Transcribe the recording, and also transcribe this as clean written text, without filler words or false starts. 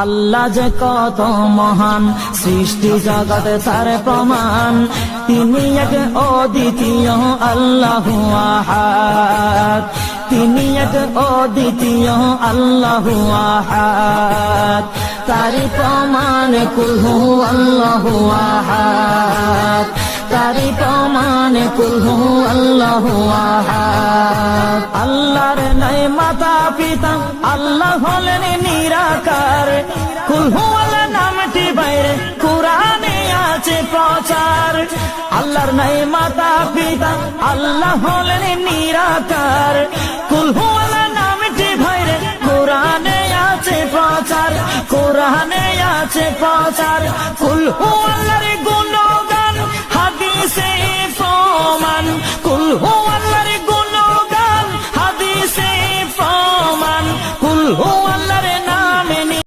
আল্লাহ যে কত মহান, সৃষ্টি জগতে তার প্রমাণ। তিনি এক অদ্বিতীয় আল্লাহু আহাদ, তিনি এক অদ্বিতীয় আল্লাহু আহাদ। তারি প্রমাণ কুল হু আল্লাহু আহাদ, তারি প্রমাণ কুল হু আল্লাহু আহাদ। আল্লাহর নাই মাতা পিতা, আল্লাহ হলেন নিরাকার। কুল হু আল্লাহ নামটি বাইরে কুরআনে আছে প্রচার। আল্লাহর নাই মাতা পিতা, আল্লাহ হলেন নিরাকার। কুল হু আল্লাহ নামটি বাইরে কুরআনে আছে প্রচার, কুরআনে আছে প্রচার। কুল হু আল্লাহর গুণ